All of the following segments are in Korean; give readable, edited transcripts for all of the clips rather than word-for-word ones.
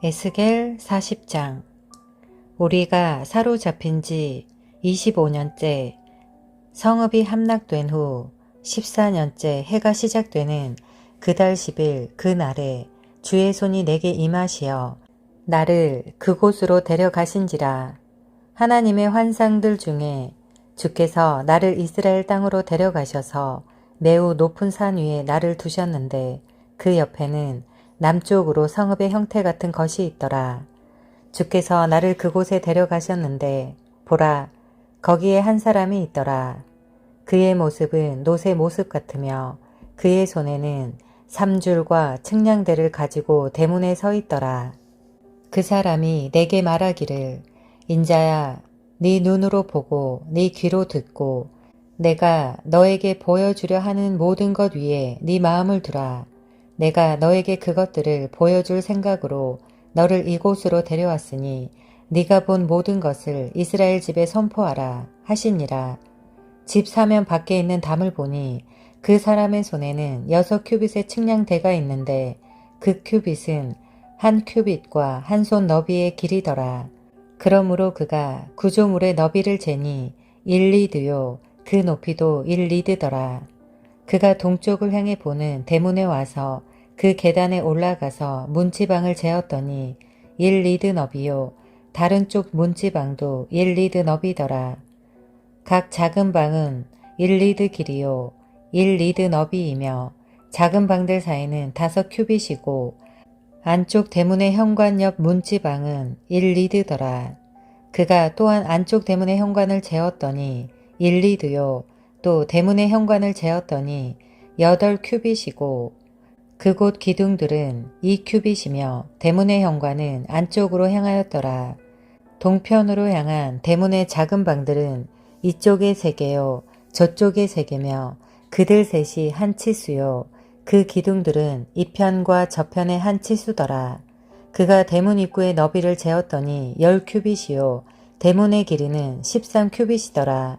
에스겔 40장. 우리가 사로잡힌 지 25년째, 성읍이 함락된 후 14년째 해가 시작되는 그달 10일 그 날에 주의 손이 내게 임하시어 나를 그곳으로 데려가신지라. 하나님의 환상들 중에 주께서 나를 이스라엘 땅으로 데려가셔서 매우 높은 산 위에 나를 두셨는데 그 옆에는 남쪽으로 성읍의 형태 같은 것이 있더라. 주께서 나를 그곳에 데려가셨는데 보라, 거기에 한 사람이 있더라. 그의 모습은 놋의 모습 같으며 그의 손에는 삼줄과 측량대를 가지고 대문에 서 있더라. 그 사람이 내게 말하기를, 인자야, 네 눈으로 보고 네 귀로 듣고 내가 너에게 보여주려 하는 모든 것 위에 네 마음을 두라. 내가 너에게 그것들을 보여줄 생각으로 너를 이곳으로 데려왔으니 네가 본 모든 것을 이스라엘 집에 선포하라 하시니라. 집 사면 밖에 있는 담을 보니 그 사람의 손에는 6큐빗의 측량대가 있는데 그 큐빗은 한 큐빗과 한 손 너비의 길이더라. 그러므로 그가 구조물의 너비를 재니 1리드요 그 높이도 1리드더라. 그가 동쪽을 향해 보는 대문에 와서 그 계단에 올라가서 문지방을 재었더니 1리드 너비요 다른 쪽 문지방도 1리드 너비더라. 각 작은 방은 1리드 길이요 1리드 너비이며 작은 방들 사이는 5큐빗이고 안쪽 대문의 현관 옆 문지방은 1리드더라. 그가 또한 안쪽 대문의 현관을 재었더니 1리드요 또 대문의 현관을 재었더니 8큐빗이고 그곳 기둥들은 2큐빗이며 대문의 현관은 안쪽으로 향하였더라. 동편으로 향한 대문의 작은 방들은 이쪽에 3개요 저쪽에 3개며 그들 셋이 한 치수요 그 기둥들은 이편과 저편에 한 치수더라. 그가 대문 입구의 너비를 재었더니 10큐빗이요 대문의 길이는 13큐빗이더라.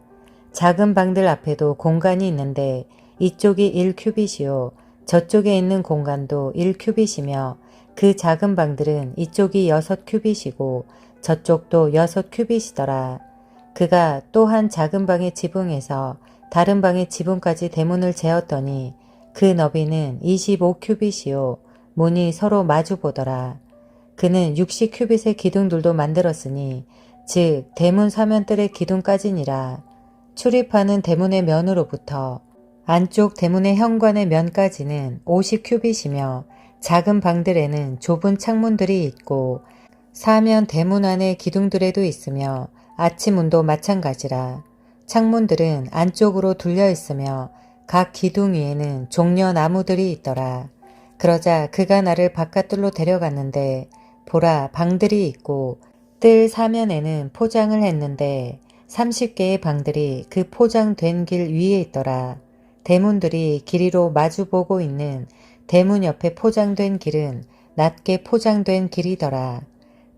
작은 방들 앞에도 공간이 있는데 이쪽이 1큐빗이요 저쪽에 있는 공간도 1큐빗이며 그 작은 방들은 이쪽이 6큐빗이고 저쪽도 6큐빗이더라. 그가 또 한 작은 방의 지붕에서 다른 방의 지붕까지 대문을 재었더니 그 너비는 25큐빗이요 문이 서로 마주 보더라. 그는 60큐빗의 기둥들도 만들었으니 즉 대문 사면뜰의 기둥까지니라. 출입하는 대문의 면으로부터 안쪽 대문의 현관의 면까지는 50큐빗이며 작은 방들에는 좁은 창문들이 있고 사면 대문 안의 기둥들에도 있으며 아치문도 마찬가지라. 창문들은 안쪽으로 둘려 있으며 각 기둥 위에는 종려나무들이 있더라. 그러자 그가 나를 바깥들로 데려갔는데 보라, 방들이 있고 뜰 사면에는 포장을 했는데 30개의 방들이 그 포장된 길 위에 있더라. 대문들이 길이로 마주보고 있는 대문 옆에 포장된 길은 낮게 포장된 길이더라.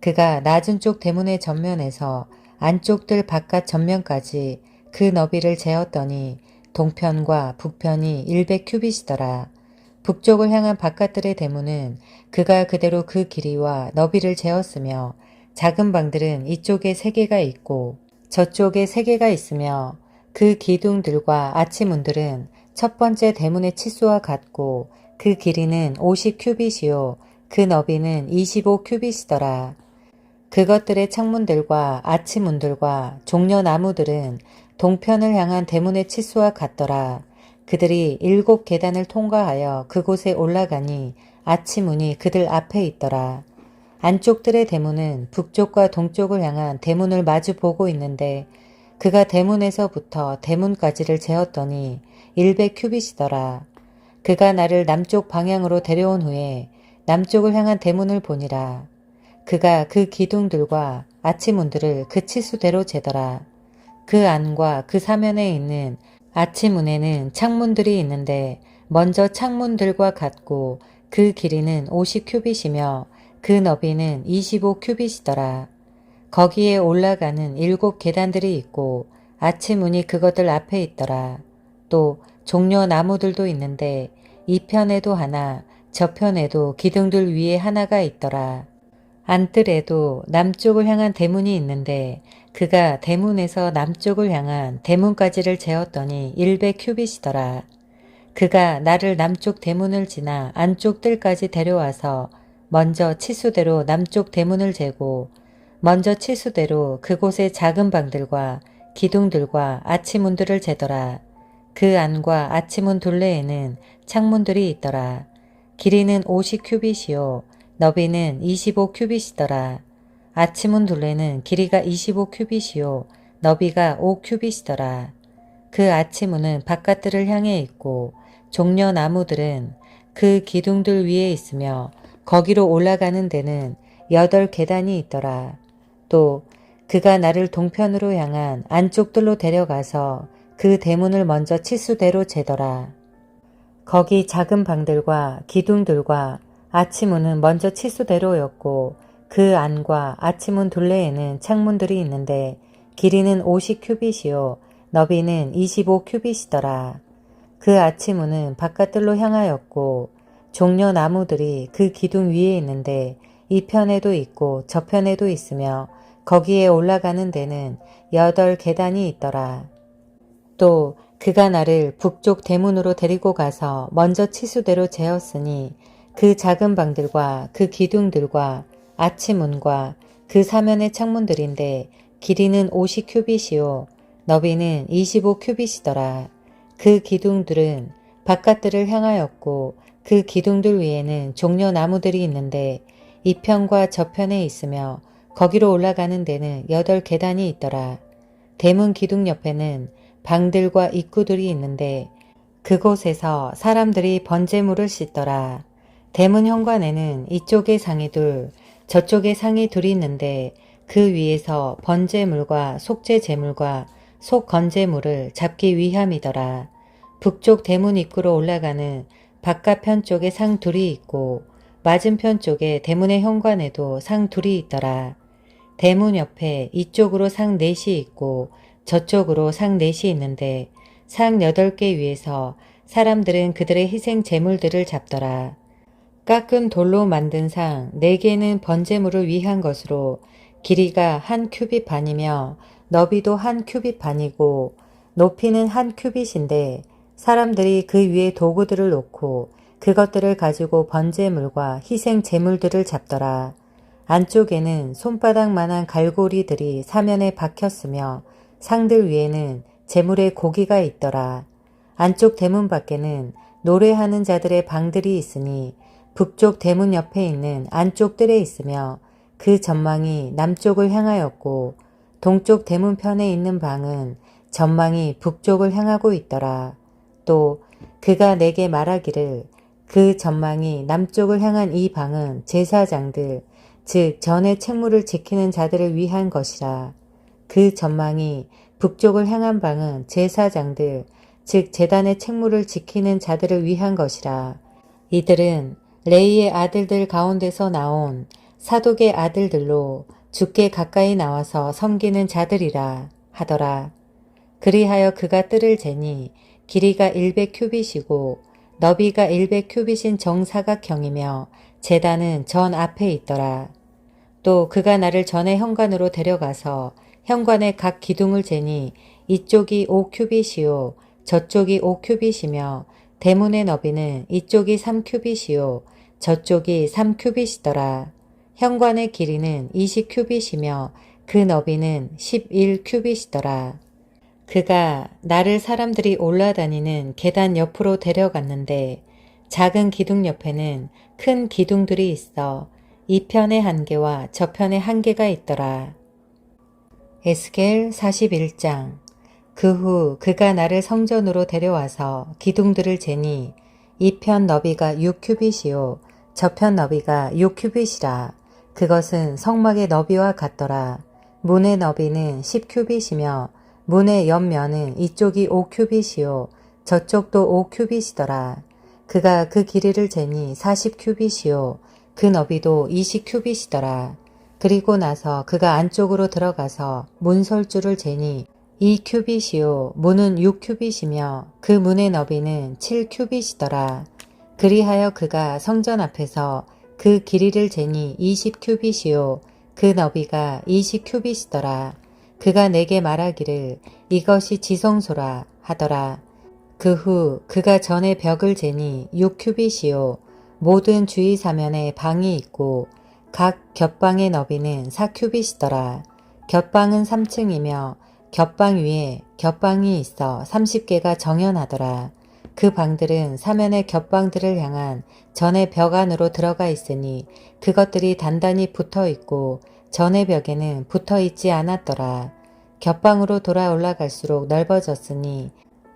그가 낮은 쪽 대문의 전면에서 안쪽 뜰 바깥 전면까지 그 너비를 재었더니 동편과 북편이 100큐빗이더라. 북쪽을 향한 바깥뜰의 대문은 그가 그대로 그 길이와 너비를 재었으며 작은 방들은 이쪽에 3개가 있고 저쪽에 3개가 있으며 그 기둥들과 아치문들은 첫 번째 대문의 치수와 같고 그 길이는 50큐빗이요 그 너비는 25큐빗이더라. 그것들의 창문들과 아치문들과 종려나무들은 동편을 향한 대문의 치수와 같더라. 그들이 7계단을 통과하여 그곳에 올라가니 아치문이 그들 앞에 있더라. 안쪽들의 대문은 북쪽과 동쪽을 향한 대문을 마주 보고 있는데 그가 대문에서부터 대문까지를 재었더니 100큐빗이더라. 그가 나를 남쪽 방향으로 데려온 후에 남쪽을 향한 대문을 보니라. 그가 그 기둥들과 아치문들을 그 치수대로 재더라. 그 안과 그 사면에 있는 아치문에는 창문들이 있는데 먼저 창문들과 같고 그 길이는 50큐빗이며 그 너비는 25큐빗이더라. 거기에 올라가는 7계단들이 있고 아치문이 그것들 앞에 있더라. 또 종려나무들도 있는데 이 편에도 하나 저편에도 기둥들 위에 하나가 있더라. 안뜰에도 남쪽을 향한 대문이 있는데 그가 대문에서 남쪽을 향한 대문까지를 재었더니 100큐빗이더라. 그가 나를 남쪽 대문을 지나 안쪽 뜰까지 데려와서 먼저 치수대로 남쪽 대문을 재고 먼저 치수대로 그곳의 작은 방들과 기둥들과 아치문들을 재더라. 그 안과 아치문 둘레에는 창문들이 있더라. 길이는 50큐빗이요 너비는 25큐빗이더라. 아치문 둘레는 길이가 25큐빗이요 너비가 5큐빗이더라. 그 아치문은 바깥들을 향해 있고 종려나무들은 그 기둥들 위에 있으며 거기로 올라가는 데는 8계단이 있더라. 또 그가 나를 동편으로 향한 안쪽 뜰로 데려가서 그 대문을 먼저 치수대로 재더라. 거기 작은 방들과 기둥들과 아치문은 먼저 치수대로였고 그 안과 아치문 둘레에는 창문들이 있는데 길이는 50큐빗이요 너비는 25큐빗이더라. 그 아치문은 바깥들로 향하였고 종려나무들이 그 기둥 위에 있는데 이 편에도 있고 저 편에도 있으며 거기에 올라가는 데는 8계단이 있더라. 또 그가 나를 북쪽 대문으로 데리고 가서 먼저 치수대로 재었으니 그 작은 방들과 그 기둥들과 아치문과 그 사면의 창문들인데 길이는 50큐빗이요 너비는 25큐빗이더라. 그 기둥들은 바깥들을 향하였고 그 기둥들 위에는 종려나무들이 있는데 이 편과 저 편에 있으며 거기로 올라가는 데는 8계단이 있더라. 대문 기둥 옆에는 방들과 입구들이 있는데 그곳에서 사람들이 번제물을 씻더라. 대문 현관에는 이쪽에 상이 둘, 저쪽에 상이 둘이 있는데 그 위에서 번제물과 속죄제물과 속건제물을 잡기 위함이더라. 북쪽 대문 입구로 올라가는 바깥편 쪽에 상 둘이 있고 맞은편 쪽에 대문의 현관에도 상 둘이 있더라. 대문 옆에 이쪽으로 상 넷이 있고 저쪽으로 상 넷이 있는데 상 8개 위에서 사람들은 그들의 희생 제물들을 잡더라. 깎은 돌로 만든 상 4개는 번제물을 위한 것으로 길이가 1큐빗 반이며 너비도 1큐빗 반이고 높이는 1큐빗인데 사람들이 그 위에 도구들을 놓고 그것들을 가지고 번제물과 희생 제물들을 잡더라. 안쪽에는 손바닥만한 갈고리들이 사면에 박혔으며 상들 위에는 제물의 고기가 있더라. 안쪽 대문 밖에는 노래하는 자들의 방들이 있으니 북쪽 대문 옆에 있는 안쪽 뜰에 있으며 그 전망이 남쪽을 향하였고 동쪽 대문편에 있는 방은 전망이 북쪽을 향하고 있더라. 또 그가 내게 말하기를 그 전망이 남쪽을 향한 이 방은 제사장들 즉 전의 책무를 지키는 자들을 위한 것이라. 그 전망이 북쪽을 향한 방은 제사장들 즉 제단의 책무를 지키는 자들을 위한 것이라. 이들은 레이의 아들들 가운데서 나온 사독의 아들들로 주께 가까이 나와서 섬기는 자들이라 하더라. 그리하여 그가 뜰을 재니 길이가 100큐빗이고 너비가 100큐빗인 정사각형이며 제단은 전 앞에 있더라. 또 그가 나를 전의 현관으로 데려가서 현관의 각 기둥을 재니 이쪽이 5큐빗이요 저쪽이 5큐빗이며 대문의 너비는 이쪽이 3큐빗이요 저쪽이 3큐빗이더라. 현관의 길이는 20큐빗이며 그 너비는 11큐빗이더라. 그가 나를 사람들이 올라다니는 계단 옆으로 데려갔는데 작은 기둥 옆에는 큰 기둥들이 있어 이 편에 1개와 저 편에 1개가 있더라. 에스겔 41장. 그 후 그가 나를 성전으로 데려와서 기둥들을 재니 이 편 너비가 6큐빗이요 저 편 너비가 6큐빗이라. 그것은 성막의 너비와 같더라. 문의 너비는 10큐빗이며 문의 옆면은 이쪽이 5큐빗이요 저쪽도 5큐빗이더라. 그가 그 길이를 재니 40큐빗이요 그 너비도 20큐빗이더라. 그리고 나서 그가 안쪽으로 들어가서 문설주를 재니 2큐빗이요 문은 6큐빗이며 그 문의 너비는 7큐빗이더라. 그리하여 그가 성전 앞에서 그 길이를 재니 20큐빗이요 그 너비가 20큐빗이더라. 그가 내게 말하기를 이것이 지성소라 하더라. 그 후 그가 전에 벽을 재니 6큐빗이요 모든 주위 사면에 방이 있고 각 겹방의 너비는 4큐빗이더라. 겹방은 3층이며 겹방 위에 겹방이 있어 30개가 정연하더라. 그 방들은 사면의 겹방들을 향한 전의 벽 안으로 들어가 있으니 그것들이 단단히 붙어 있고 전의 벽에는 붙어 있지 않았더라. 겹방으로 돌아 올라갈수록 넓어졌으니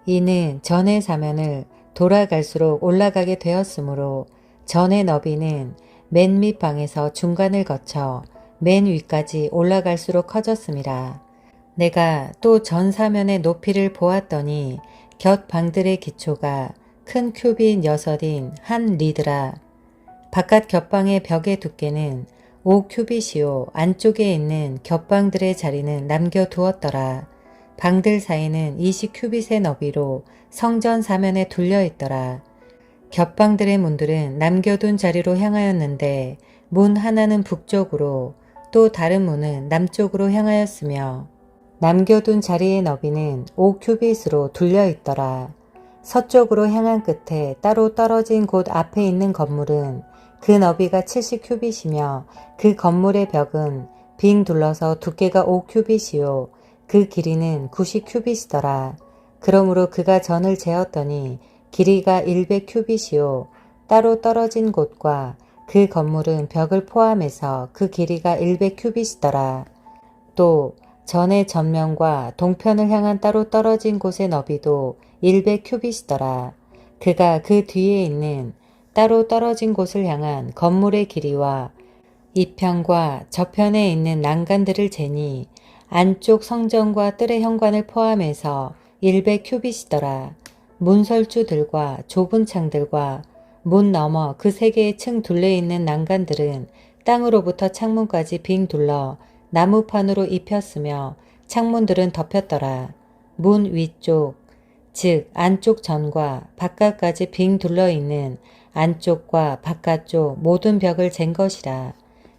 이는 전의 사면을 돌아갈수록 올라가게 되었으므로 전의 너비는 맨 밑방에서 중간을 거쳐 맨 위까지 올라갈수록 커졌음이라. 내가 또 전 사면의 높이를 보았더니 곁 방들의 기초가 큰 큐빗 6인 한 리드라. 바깥 겹방의 벽의 두께는 5큐빗이요 안쪽에 있는 겹방들의 자리는 남겨두었더라. 방들 사이는 20큐빗의 너비로 성전 사면에 둘려 있더라. 겹방들의 문들은 남겨둔 자리로 향하였는데 문 하나는 북쪽으로 또 다른 문은 남쪽으로 향하였으며 남겨둔 자리의 너비는 5큐빗으로 둘려 있더라. 서쪽으로 향한 끝에 따로 떨어진 곳 앞에 있는 건물은 그 너비가 70큐빗이며 그 건물의 벽은 빙 둘러서 두께가 5큐빗이요 그 길이는 90큐빗이더라. 그러므로 그가 전을 재었더니 길이가 100큐빗이요 따로 떨어진 곳과 그 건물은 벽을 포함해서 그 길이가 100큐빗이더라. 또 전의 전면과 동편을 향한 따로 떨어진 곳의 너비도 100큐빗이더라. 그가 그 뒤에 있는 따로 떨어진 곳을 향한 건물의 길이와 이편과 저편에 있는 난간들을 재니 안쪽 성전과 뜰의 현관을 포함해서 100큐빗이더라. 문설주들과 좁은 창들과 문 너머 그 세 개의 층 둘레 있는 난간들은 땅으로부터 창문까지 빙 둘러 나무판으로 입혔으며 창문들은 덮였더라. 문 위쪽 즉 안쪽 전과 바깥까지 빙 둘러 있는 안쪽과 바깥쪽 모든 벽을 잰 것이라.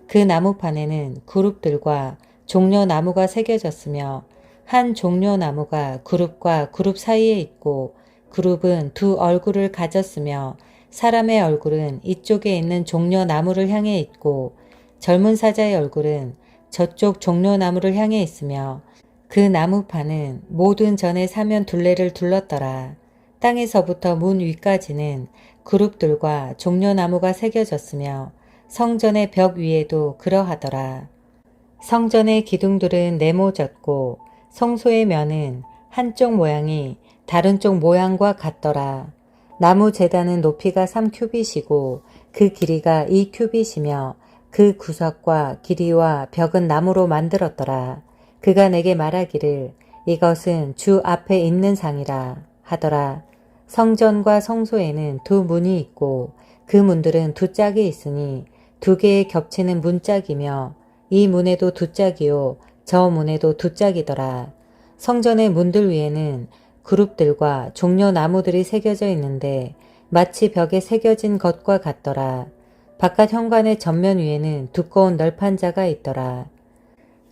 그 나무판에는 그룹들과 종려나무가 새겨졌으며 한 종려나무가 그룹과 그룹 사이에 있고 그룹은 두 얼굴을 가졌으며 사람의 얼굴은 이쪽에 있는 종려나무를 향해 있고 젊은 사자의 얼굴은 저쪽 종려나무를 향해 있으며 그 나무판은 모든 전의 사면 둘레를 둘렀더라. 땅에서부터 문 위까지는 그룹들과 종려나무가 새겨졌으며 성전의 벽 위에도 그러하더라. 성전의 기둥들은 네모졌고 성소의 면은 한쪽 모양이 다른 쪽 모양과 같더라. 나무 제단은 높이가 3큐빗이고 그 길이가 2큐빗이며 그 구석과 길이와 벽은 나무로 만들었더라. 그가 내게 말하기를 이것은 주 앞에 있는 상이라 하더라. 성전과 성소에는 두 문이 있고 그 문들은 두 짝이 있으니 두 개의 겹치는 문짝이며 이 문에도 두 짝이요 저 문에도 두 짝이더라. 성전의 문들 위에는 그룹들과 종려나무들이 새겨져 있는데 마치 벽에 새겨진 것과 같더라. 바깥 현관의 전면 위에는 두꺼운 널판자가 있더라.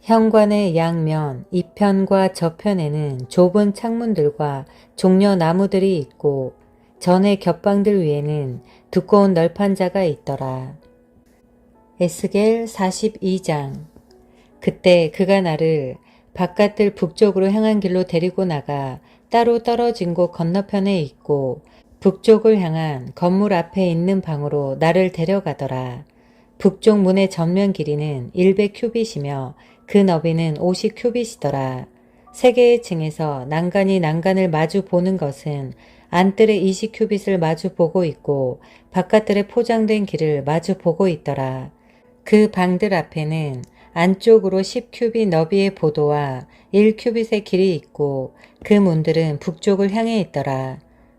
현관의 양면 이편과 저편에는 좁은 창문들과 종려나무들이 있고 전의 겹방들 위에는 두꺼운 널판자가 있더라. 에스겔 42장. 그때 그가 나를 바깥들 북쪽으로 향한 길로 데리고 나가 따로 떨어진 곳 건너편에 있고 북쪽을 향한 건물 앞에 있는 방으로 나를 데려가더라. 북쪽 문의 전면 길이는 100큐빗이며 그 너비는 50큐빗이더라. 세 개의 층에서 난간이 난간을 마주 보는 것은 안뜰의 20큐빗을 마주 보고 있고 바깥뜰에 포장된 길을 마주 보고 있더라. 그 방들 앞에는 안쪽으로 10큐빗 너비의 보도와 1큐빗의 길이 있고 그 문들은 북쪽을 향해 있더라.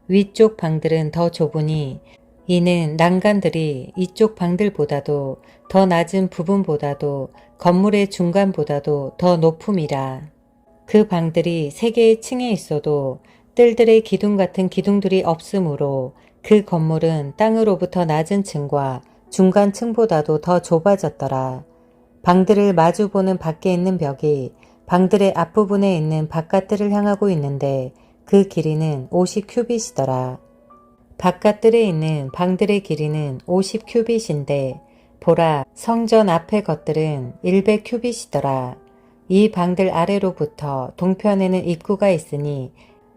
위쪽 방들은 더 좁으니 이는 난간들이 이쪽 방들보다도 더 낮은 부분보다도 건물의 중간보다도 더 높음이라. 그 방들이 세 개의 층에 있어도 뜰들의 기둥 같은 기둥들이 없으므로 그 건물은 땅으로부터 낮은 층과 중간층보다도 더 좁아졌더라. 방들을 마주보는 밖에 있는 벽이 방들의 앞부분에 있는 바깥들을 향하고 있는데 그 길이는 50큐빗이더라. 바깥들에 있는 방들의 길이는 50큐빗인데 보라, 성전 앞의 것들은 100큐빗이더라. 이 방들 아래로부터 동편에는 입구가 있으니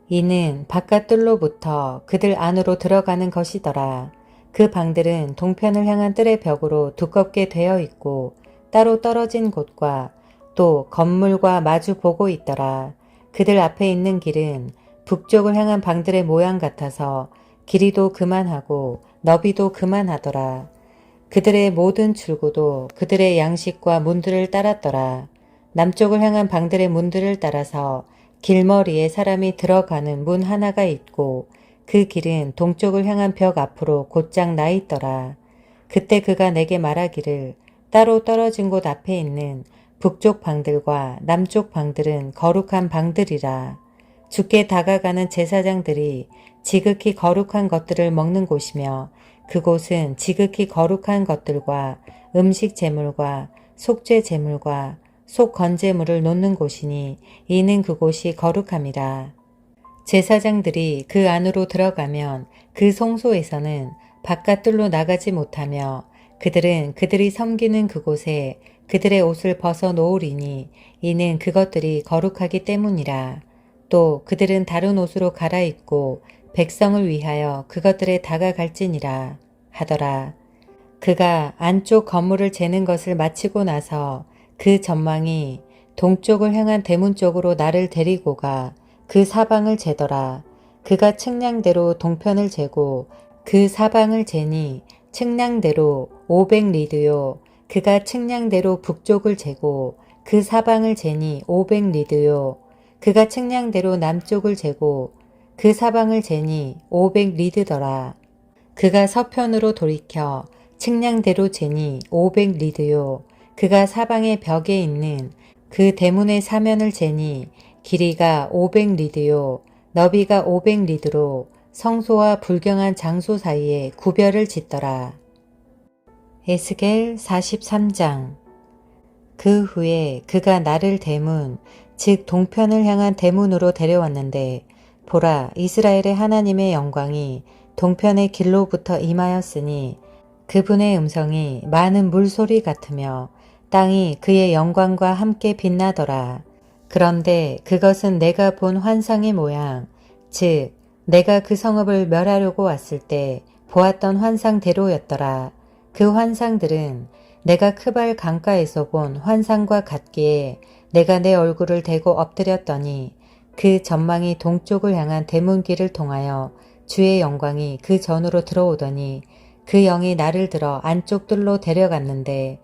이는 바깥들로부터 그들 안으로 들어가는 것이더라. 그 방들은 동편을 향한 뜰의 벽으로 두껍게 되어 있고 따로 떨어진 곳과 또 건물과 마주 보고 있더라. 그들 앞에 있는 길은 북쪽을 향한 방들의 모양 같아서 길이도 그만하고 너비도 그만하더라. 그들의 모든 출구도 그들의 양식과 문들을 따랐더라. 남쪽을 향한 방들의 문들을 따라서 길머리에 사람이 들어가는 문 하나가 있고 그 길은 동쪽을 향한 벽 앞으로 곧장 나 있더라. 그때 그가 내게 말하기를 따로 떨어진 곳 앞에 있는 북쪽 방들과 남쪽 방들은 거룩한 방들이라. 주께 다가가는 제사장들이 지극히 거룩한 것들을 먹는 곳이며 그곳은 지극히 거룩한 것들과 음식 제물과 속죄 제물과 속 건제물을 놓는 곳이니 이는 그곳이 거룩함이라. 제사장들이 그 안으로 들어가면 그 성소에서는 바깥들로 나가지 못하며 그들은 그들이 섬기는 그곳에 그들의 옷을 벗어 놓으리니 이는 그것들이 거룩하기 때문이라. 또 그들은 다른 옷으로 갈아입고 백성을 위하여 그것들에 다가갈지니라 하더라. 그가 안쪽 건물을 재는 것을 마치고 나서 그 전망이 동쪽을 향한 대문 쪽으로 나를 데리고 가 그 사방을 재더라. 그가 측량대로 동편을 재고 그 사방을 재니 측량대로 500리드요. 그가 측량대로 북쪽을 재고 그 사방을 재니 500리드요. 그가 측량대로 남쪽을 재고 그 사방을 재니 500리드더라. 그가 서편으로 돌이켜 측량대로 재니 500리드요. 그가 사방의 벽에 있는 그 대문의 사면을 재니 길이가 500리드요. 너비가 500리드로 성소와 불경한 장소 사이에 구별을 짓더라. 에스겔 43장. 그 후에 그가 나를 대문, 즉 동편을 향한 대문으로 데려왔는데 보라, 이스라엘의 하나님의 영광이 동편의 길로부터 임하였으니 그분의 음성이 많은 물소리 같으며 땅이 그의 영광과 함께 빛나더라. 그런데 그것은 내가 본 환상의 모양, 즉 내가 그 성읍을 멸하려고 왔을 때 보았던 환상대로였더라. 그 환상들은 내가 크발 강가에서 본 환상과 같기에 내가 내 얼굴을 대고 엎드렸더니 그 전망이 동쪽을 향한 대문길을 통하여 주의 영광이 그 전으로 들어오더니 그 영이 나를 들어 안쪽 뜰로 데려갔는데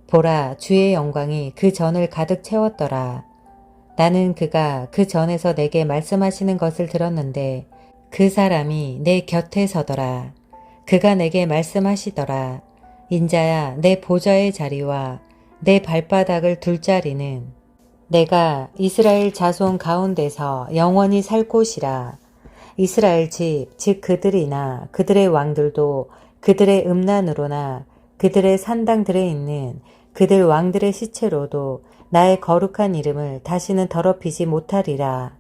보라, 주의 영광이 그 전을 가득 채웠더라. 나는 그가 그 전에서 내게 말씀하시는 것을 들었는데 그 사람이 내 곁에 서더라. 그가 내게 말씀하시더라. 인자야, 내 보좌의 자리와 내 발바닥을 둘 자리는 내가 이스라엘 자손 가운데서 영원히 살 곳이라. 이스라엘 집, 즉 그들이나 그들의 왕들도 그들의 음란으로나 그들의 산당들에 있는 그들 왕들의 시체로도 나의 거룩한 이름을 다시는 더럽히지 못하리라.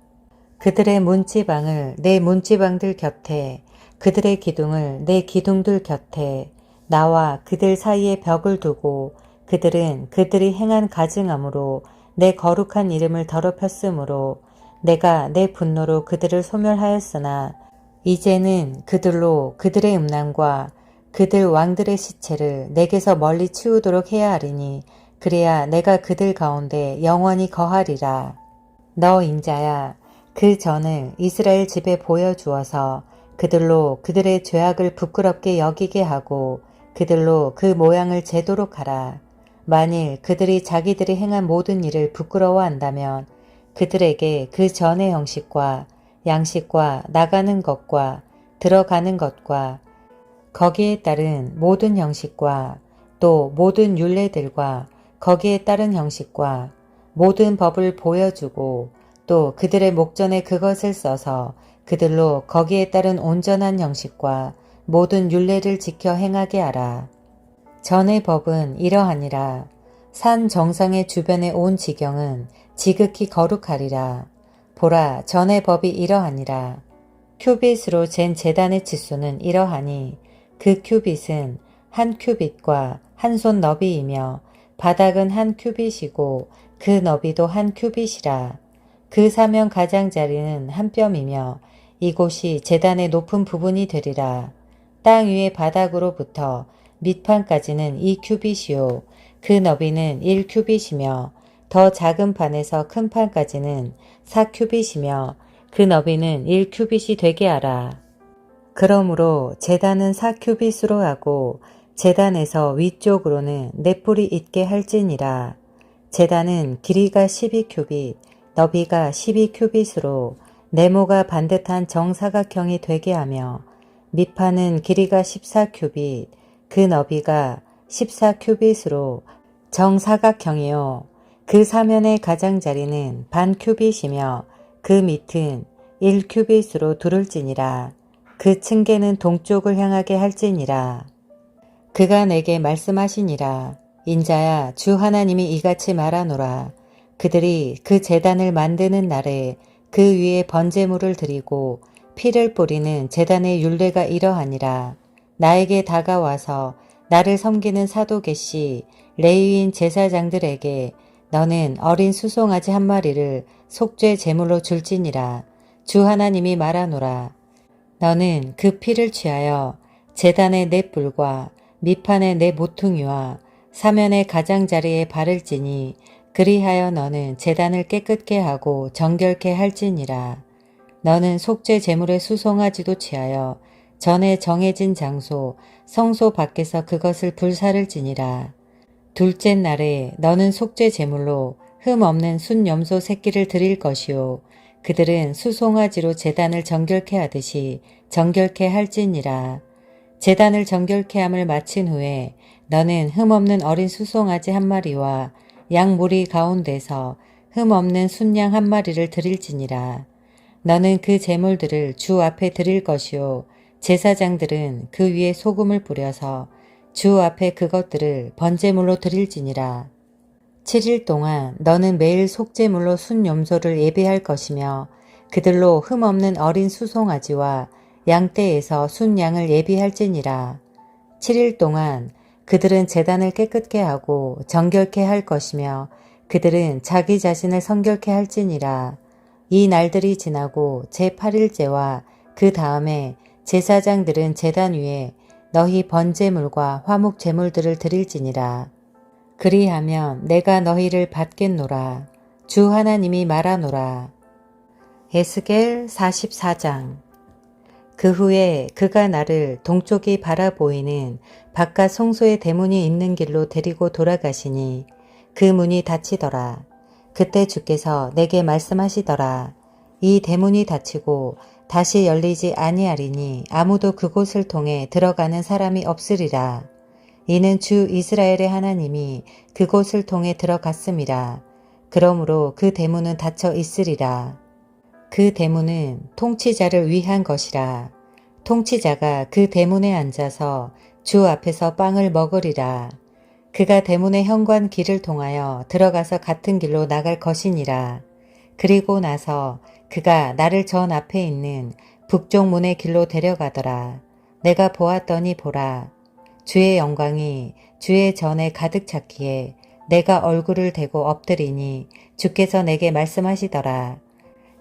그들의 문지방을 내 문지방들 곁에, 그들의 기둥을 내 기둥들 곁에, 나와 그들 사이에 벽을 두고 그들은 그들이 행한 가증함으로 내 거룩한 이름을 더럽혔으므로 내가 내 분노로 그들을 소멸하였으나 이제는 그들로 그들의 음란과 그들 왕들의 시체를 내게서 멀리 치우도록 해야 하리니 그래야 내가 그들 가운데 영원히 거하리라. 너 인자야, 그 전을 이스라엘 집에 보여주어서 그들로 그들의 죄악을 부끄럽게 여기게 하고 그들로 그 모양을 재도록 하라. 만일 그들이 자기들이 행한 모든 일을 부끄러워한다면 그들에게 그 전의 형식과 양식과 나가는 것과 들어가는 것과 거기에 따른 모든 형식과 또 모든 율례들과 거기에 따른 형식과 모든 법을 보여주고 또 그들의 목전에 그것을 써서 그들로 거기에 따른 온전한 형식과 모든 율례를 지켜 행하게 하라. 전의 법은 이러하니라. 산 정상의 주변에 온 지경은 지극히 거룩하리라. 보라, 전의 법이 이러하니라. 큐빗으로 잰 제단의 치수는 이러하니 그 큐빗은 한 큐빗과 한 손 너비이며 바닥은 한 큐빗이고 그 너비도 한 큐빗이라. 그 사면 가장자리는 한 뼘이며 이곳이 제단의 높은 부분이 되리라. 땅 위의 바닥으로부터 밑판까지는 2큐빗이요. 그 너비는 1큐빗이며 더 작은 판에서 큰 판까지는 4큐빗이며 그 너비는 1큐빗이 되게 하라. 그러므로 제단은 4큐빗으로 하고 제단에서 위쪽으로는 넷불이 있게 할지니라. 제단은 길이가 12큐빗, 너비가 12큐빗으로 네모가 반듯한 정사각형이 되게 하며 밑판은 길이가 14큐빗, 그 너비가 14큐빗으로 정사각형이요. 그 사면의 가장자리는 반 큐빗이며 그 밑은 1큐빗으로 두를지니라. 그 층계는 동쪽을 향하게 할지니라. 그가 내게 말씀하시니라. 인자야, 주 하나님이 이같이 말하노라. 그들이 그 제단을 만드는 날에 그 위에 번제물을 드리고 피를 뿌리는 제단의 율례가 이러하니라. 나에게 다가와서 나를 섬기는 사도계시 레위인 제사장들에게 너는 어린 수송아지 한 마리를 속죄 제물로 줄지니라. 주 하나님이 말하노라. 너는 그 피를 취하여 제단의 네 뿔과 밑판의 네 모퉁이와 사면의 가장자리에 바를지니 그리하여 너는 제단을 깨끗게 하고 정결케 할지니라. 너는 속죄 제물의 수송아지도 취하여 전에 정해진 장소 성소 밖에서 그것을 불사를지니라. 둘째 날에 너는 속죄 제물로 흠 없는 순염소 새끼를 드릴 것이요. 그들은 수송아지로 제단을 정결케 하듯이 정결케 할지니라. 제단을 정결케 함을 마친 후에 너는 흠 없는 어린 수송아지 한 마리와 양 무리 가운데서 흠 없는 순양 한 마리를 드릴지니라. 너는 그 제물들을 주 앞에 드릴 것이요. 제사장들은 그 위에 소금을 뿌려서 주 앞에 그것들을 번제물로 드릴지니라. 7일 동안 너는 매일 속죄물로 순염소를 예배할 것이며 그들로 흠없는 어린 수송아지와 양떼에서 순양을 예비할지니라. 7일 동안 그들은 제단을 깨끗게 하고 정결케 할 것이며 그들은 자기 자신을 성결케 할지니라. 이 날들이 지나고 제8일째와 그 다음에 제사장들은 제단 위에 너희 번제물과 화목 제물들을 드릴지니라. 그리하면 내가 너희를 받겠노라. 주 하나님이 말하노라. 에스겔 44장. 그 후에 그가 나를 동쪽이 바라보이는 바깥 성소의 대문이 있는 길로 데리고 돌아가시니 그 문이 닫히더라. 그때 주께서 내게 말씀하시더라. 이 대문이 닫히고 다시 열리지 아니하리니 아무도 그곳을 통해 들어가는 사람이 없으리라. 이는 주 이스라엘의 하나님이 그곳을 통해 들어갔음이라. 그러므로 그 대문은 닫혀 있으리라. 그 대문은 통치자를 위한 것이라. 통치자가 그 대문에 앉아서 주 앞에서 빵을 먹으리라. 그가 대문의 현관 길을 통하여 들어가서 같은 길로 나갈 것이니라. 그리고 나서 그가 나를 전 앞에 있는 북쪽 문의 길로 데려가더라. 내가 보았더니 보라. 주의 영광이 주의 전에 가득 찼기에 내가 얼굴을 대고 엎드리니 주께서 내게 말씀하시더라.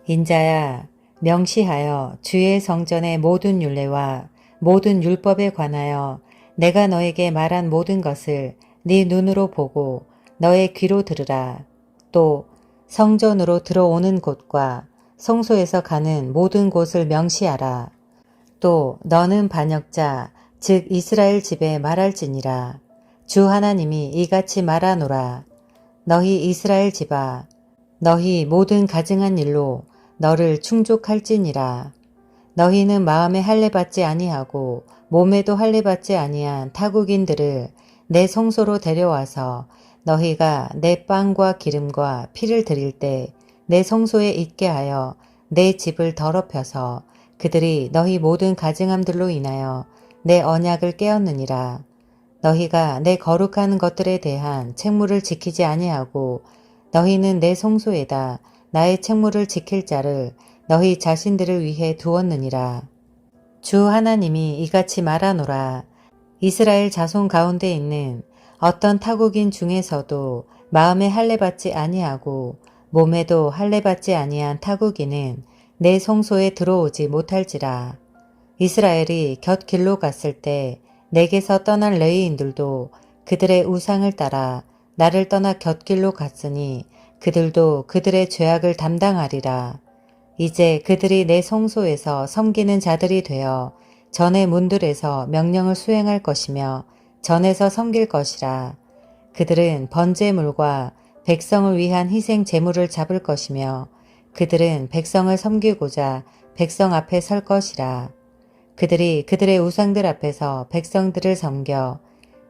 인자야, 명시하여 주의 성전의 모든 율례와 모든 율법에 관하여 내가 너에게 말한 모든 것을 네 눈으로 보고 너의 귀로 들으라. 또 성전으로 들어오는 곳과 성소에서 가는 모든 곳을 명시하라. 또 너는 반역자 즉 이스라엘 집에 말할지니라. 주 하나님이 이같이 말하노라. 너희 이스라엘 집아, 너희 모든 가증한 일로 너를 충족할지니라. 너희는 마음에 할례받지 아니하고 몸에도 할례받지 아니한 타국인들을 내 성소로 데려와서 너희가 내 빵과 기름과 피를 드릴 때 내 성소에 있게 하여 내 집을 더럽혀서 그들이 너희 모든 가증함들로 인하여 내 언약을 깨었느니라. 너희가 내 거룩한 것들에 대한 책무를 지키지 아니하고 너희는 내 성소에다 나의 책무를 지킬 자를 너희 자신들을 위해 두었느니라. 주 하나님이 이같이 말하노라. 이스라엘 자손 가운데 있는 어떤 타국인 중에서도 마음에 할례받지 아니하고 몸에도 할례받지 아니한 타국인은 내 성소에 들어오지 못할지라. 이스라엘이 곁길로 갔을 때 내게서 떠난 레위인들도 그들의 우상을 따라 나를 떠나 곁길로 갔으니 그들도 그들의 죄악을 담당하리라. 이제 그들이 내 성소에서 섬기는 자들이 되어 전의 문들에서 명령을 수행할 것이며 전에서 섬길 것이라. 그들은 번제물과 백성을 위한 희생 제물을 잡을 것이며 그들은 백성을 섬기고자 백성 앞에 설 것이라. 그들이 그들의 우상들 앞에서 백성들을 섬겨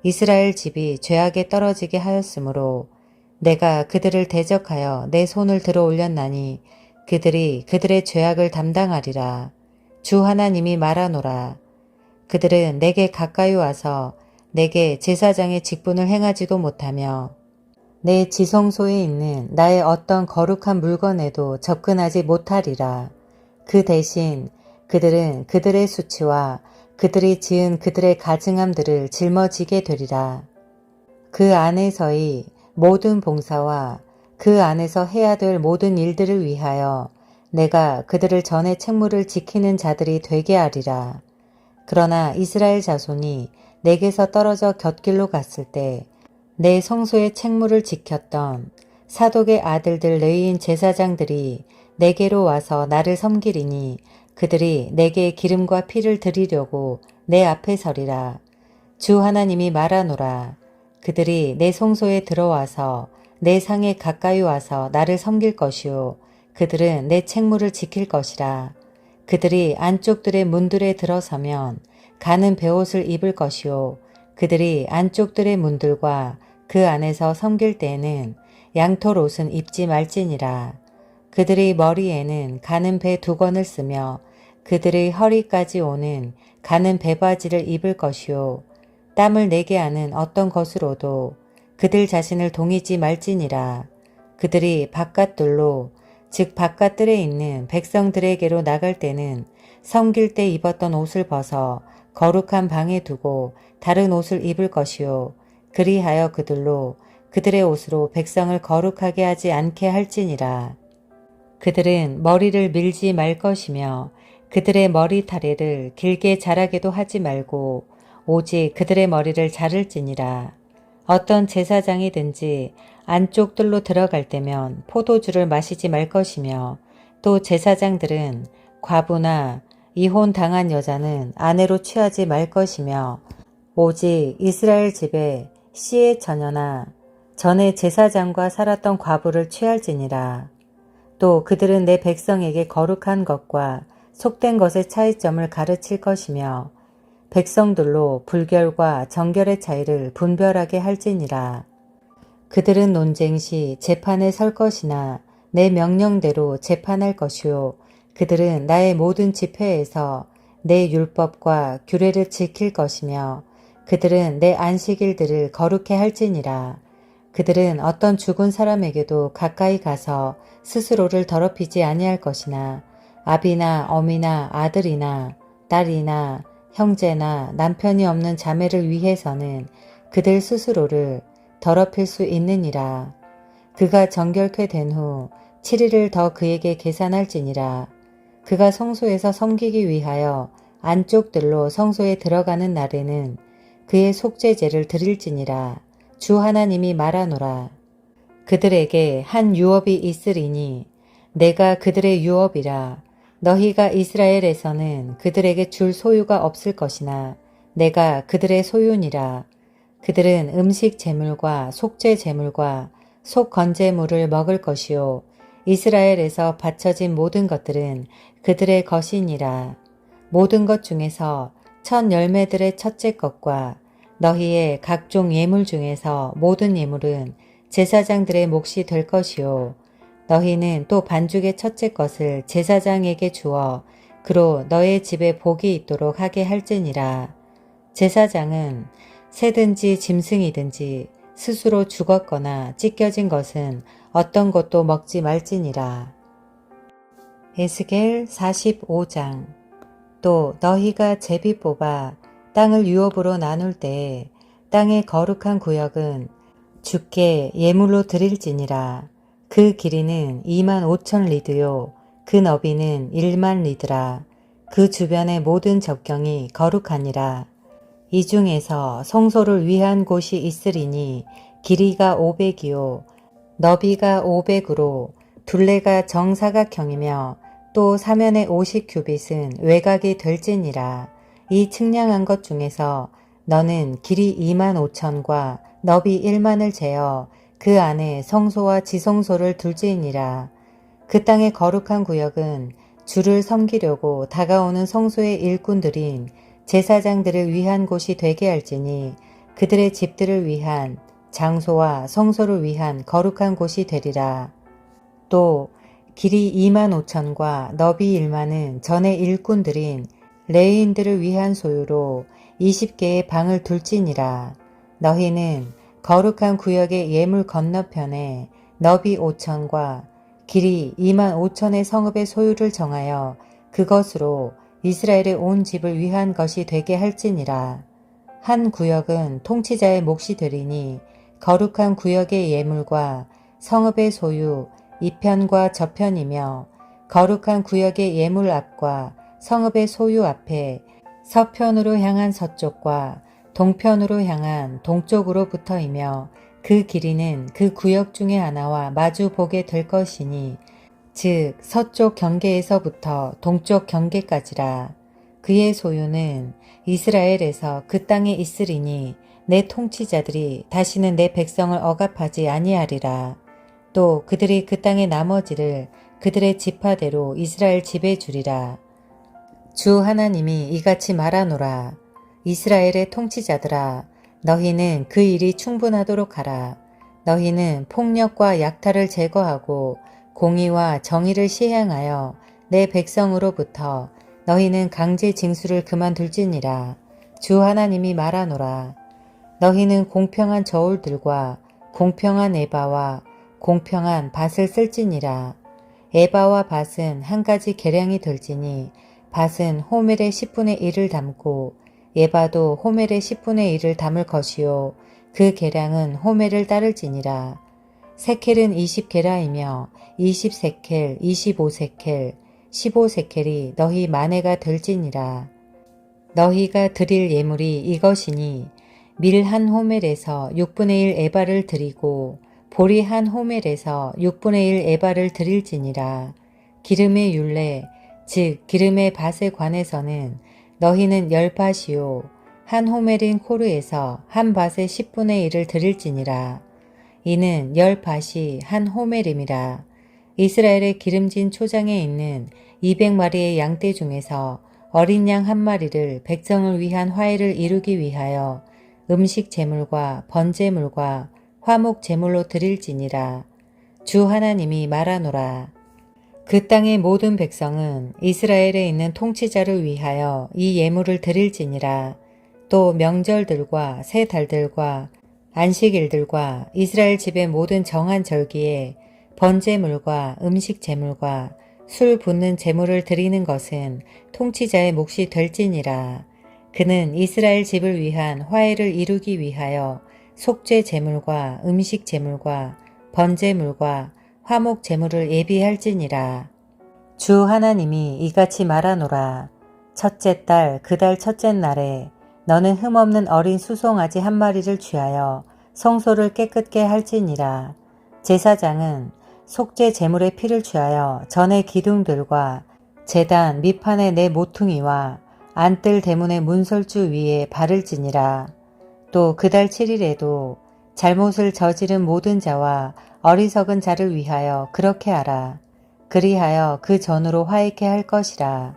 이스라엘 집이 죄악에 떨어지게 하였으므로 내가 그들을 대적하여 내 손을 들어 올렸나니 그들이 그들의 죄악을 담당하리라. 주 하나님이 말하노라. 그들은 내게 가까이 와서 내게 제사장의 직분을 행하지도 못하며 내 지성소에 있는 나의 어떤 거룩한 물건에도 접근하지 못하리라. 그 대신 그들은 그들의 수치와 그들이 지은 그들의 가증함들을 짊어지게 되리라. 그 안에서의 모든 봉사와 그 안에서 해야 될 모든 일들을 위하여 내가 그들을 전의 책무를 지키는 자들이 되게 하리라. 그러나 이스라엘 자손이 내게서 떨어져 곁길로 갔을 때 내 성소의 책무를 지켰던 사독의 아들들 레위인 제사장들이 내게로 와서 나를 섬기리니 그들이 내게 기름과 피를 드리려고 내 앞에 서리라. 주 하나님이 말하노라. 그들이 내 성소에 들어와서 내 상에 가까이 와서 나를 섬길 것이요 그들은 내 책무를 지킬 것이라. 그들이 안쪽들의 문들에 들어서면 가는 베옷을 입을 것이요 그들이 안쪽들의 문들과 그 안에서 섬길 때에는 양털 옷은 입지 말지니라. 그들의 머리에는 가는 배 2건을 쓰며 그들의 허리까지 오는 가는 배바지를 입을 것이요 땀을 내게 하는 어떤 것으로도 그들 자신을 동이지 말지니라. 그들이 바깥들로 즉 바깥들에 있는 백성들에게로 나갈 때는 섬길 때 입었던 옷을 벗어 거룩한 방에 두고 다른 옷을 입을 것이요 그리하여 그들로 그들의 옷으로 백성을 거룩하게 하지 않게 할지니라. 그들은 머리를 밀지 말 것이며 그들의 머리 타래를 길게 자라게도 하지 말고 오직 그들의 머리를 자를지니라. 어떤 제사장이든지 안쪽들로 들어갈 때면 포도주를 마시지 말 것이며 또 제사장들은 과부나 이혼당한 여자는 아내로 취하지 말 것이며 오직 이스라엘 집에 씨의 처녀나 전에 제사장과 살았던 과부를 취할지니라. 또 그들은 내 백성에게 거룩한 것과 속된 것의 차이점을 가르칠 것이며 백성들로 불결과 정결의 차이를 분별하게 할지니라. 그들은 논쟁 시 재판에 설 것이나 내 명령대로 재판할 것이요 그들은 나의 모든 집회에서 내 율법과 규례를 지킬 것이며 그들은 내 안식일들을 거룩해 할지니라. 그들은 어떤 죽은 사람에게도 가까이 가서 스스로를 더럽히지 아니할 것이나 아비나 어미나 아들이나 딸이나 형제나 남편이 없는 자매를 위해서는 그들 스스로를 더럽힐 수 있느니라. 그가 정결케 된 후 7일을 더 그에게 계산할지니라. 그가 성소에서 섬기기 위하여 안쪽들로 성소에 들어가는 날에는 그의 속죄제를 드릴지니라. 주 하나님이 말하노라. 그들에게 한 유업이 있으리니 내가 그들의 유업이라. 너희가 이스라엘에서는 그들에게 줄 소유가 없을 것이나 내가 그들의 소유니라. 그들은 음식 제물과 속죄 제물과 속 건제물을 먹을 것이요 이스라엘에서 바쳐진 모든 것들은 그들의 것이니라. 모든 것 중에서 첫 열매들의 첫째 것과 너희의 각종 예물 중에서 모든 예물은 제사장들의 몫이 될 것이요 너희는 또 반죽의 첫째 것을 제사장에게 주어 그로 너의 집에 복이 있도록 하게 할지니라. 제사장은 새든지 짐승이든지 스스로 죽었거나 찢겨진 것은 어떤 것도 먹지 말지니라. 에스겔 45장. 또 너희가 제비 뽑아 땅을 유업으로 나눌 때에 땅의 거룩한 구역은 주께 예물로 드릴지니라. 그 길이는 2만5천 리드요 그 너비는 1만 리드라. 그 주변의 모든 접경이 거룩하니라. 이 중에서 성소를 위한 곳이 있으리니 길이가 500이요 너비가 500으로 둘레가 정사각형이며 또 사면의 50규빗은 외곽이 될지니라. 이 측량한 것 중에서 너는 길이 2만5천과 너비 1만을 재어 그 안에 성소와 지성소를 둘지니라. 그 땅의 거룩한 구역은 주를 섬기려고 다가오는 성소의 일꾼들인 제사장들을 위한 곳이 되게 할지니 그들의 집들을 위한 장소와 성소를 위한 거룩한 곳이 되리라. 또 길이 2만5천과 너비 1만은 전에 일꾼들인 레위인들을 위한 소유로 20개의 방을 둘지니라. 너희는 거룩한 구역의 예물 건너편에 너비 5천과 길이 2만5천의 성읍의 소유를 정하여 그것으로 이스라엘의 온 집을 위한 것이 되게 할지니라. 한 구역은 통치자의 몫이 되리니 거룩한 구역의 예물과 성읍의 소유 이편과 저편이며 거룩한 구역의 예물 앞과 성읍의 소유 앞에 서편으로 향한 서쪽과 동편으로 향한 동쪽으로 붙어이며 그 길이는 그 구역 중에 하나와 마주 보게 될 것이니 즉 서쪽 경계에서부터 동쪽 경계까지라. 그의 소유는 이스라엘에서 그 땅에 있으리니 내 통치자들이 다시는 내 백성을 억압하지 아니하리라. 또 그들이 그 땅의 나머지를 그들의 지파대로 이스라엘 집에 주리라. 주 하나님이 이같이 말하노라. 이스라엘의 통치자들아, 너희는 그 일이 충분하도록 하라. 너희는 폭력과 약탈을 제거하고 공의와 정의를 시행하여 내 백성으로부터 너희는 강제 징수를 그만둘지니라. 주 하나님이 말하노라. 너희는 공평한 저울들과 공평한 에바와 공평한 밭을 쓸지니라. 에바와 밭은 한 가지 계량이 될지니 밭은 호멜의 10분의 1을 담고 에바도 호멜의 10분의 1을 담을 것이요 그 계량은 호멜을 따를지니라. 세켈은 20게라이며 20세켈, 25세켈, 15세켈이 너희 만회가 될지니라. 너희가 드릴 예물이 이것이니 밀 한 호멜에서 6분의 1 에바를 드리고 보리 한 호멜에서 6분의 1 에바를 드릴지니라. 기름의 율례 즉 기름의 밭에 관해서는 너희는 10밭이요 한 호멜인 코르에서 한 밭에 10분의 1을 드릴지니라. 이는 10밭이 한 호멜임이라. 이스라엘의 기름진 초장에 있는 200마리의 양떼 중에서 어린 양 한 마리를 백성을 위한 화해를 이루기 위하여 음식 제물과 번제물과 화목 제물로 드릴지니라. 주 하나님이 말하노라. 그 땅의 모든 백성은 이스라엘에 있는 통치자를 위하여 이 예물을 드릴지니라. 또 명절들과 새 달들과 안식일들과 이스라엘 집의 모든 정한 절기에 번제물과 음식 제물과 술 붓는 제물을 드리는 것은 통치자의 몫이 될지니라. 그는 이스라엘 집을 위한 화해를 이루기 위하여 속죄 제물과 음식 제물과 번제물과 화목 제물을 예비할지니라. 주 하나님이 이같이 말하노라. 첫째 달 그 달 첫째 날에 너는 흠없는 어린 수송아지 한 마리를 취하여 성소를 깨끗게 할지니라. 제사장은 속죄 제물의 피를 취하여 전의 기둥들과 제단 밑판의 네 모퉁이와 안뜰 대문의 문설주 위에 바를지니라. 또 그 달 7일에도 잘못을 저지른 모든 자와 어리석은 자를 위하여 그렇게 하라. 그리하여 그 전으로 화해케 할 것이라.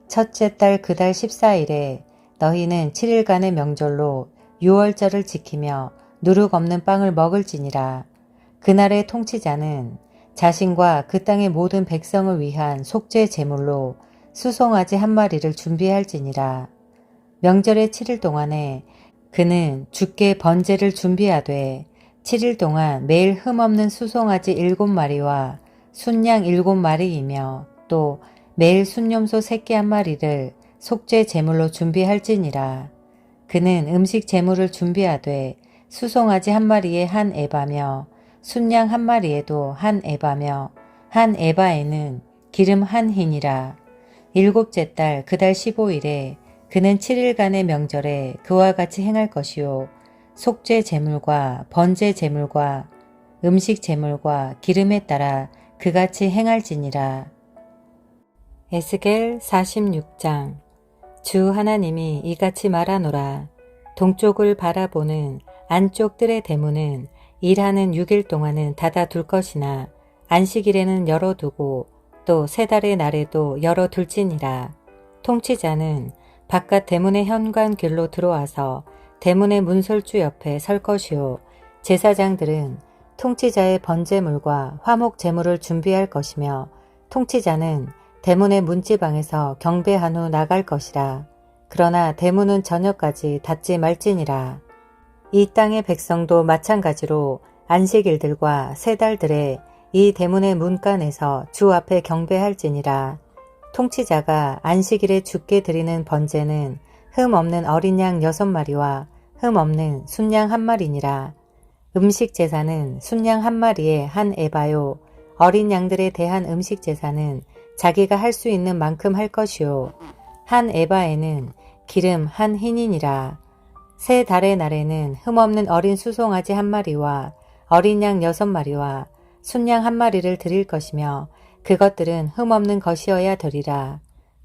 첫째 달 그 달 14일에 너희는 7일간의 명절로 유월절을 지키며 누룩 없는 빵을 먹을지니라. 그날의 통치자는 자신과 그 땅의 모든 백성을 위한 속죄 제물로 수송아지 한 마리를 준비할지니라. 명절의 7일 동안에 그는 주께 번제를 준비하되 7일 동안 매일 흠없는 수송아지 7마리와 순양 7마리이며 또 매일 순염소 새끼 1마리를 속죄 제물로 준비할지니라. 그는 음식 제물을 준비하되 수송아지 1마리에 한 에바며 순양 1마리에도 한 에바며 한 에바에는 기름 한 흰이라. 7째 달 그달 15일에 그는 7일간의 명절에 그와 같이 행할 것이요 속죄 제물과 번제 제물과 음식 제물과 기름에 따라 그같이 행할지니라. 에스겔 46장. 주 하나님이 이같이 말하노라. 동쪽을 바라보는 안쪽 뜰의 대문은 일하는 6일 동안은 닫아둘 것이나 안식일에는 열어두고 또 세 달의 날에도 열어둘지니라. 통치자는 바깥 대문의 현관길로 들어와서 대문의 문설주 옆에 설 것이요 제사장들은 통치자의 번제물과 화목 제물을 준비할 것이며 통치자는 대문의 문지방에서 경배한 후 나갈 것이라. 그러나 대문은 저녁까지 닫지 말지니라. 이 땅의 백성도 마찬가지로 안식일들과 세 달들에 이 대문의 문간에서 주 앞에 경배할지니라. 통치자가 안식일에 주께 드리는 번제는 흠 없는 어린 양 6마리와 흠 없는 순양 1마리니라. 음식 제사는 순양 1마리에 한 에바요 어린 양들에 대한 음식 제사는 자기가 할 수 있는 만큼 할 것이요 한 에바에는 기름 한 흰이니라. 세 달의 날에는 흠없는 어린 수송아지 1마리와 어린 양 6마리와 순양 1마리를 드릴 것이며 그것들은 흠없는 것이어야 되리라.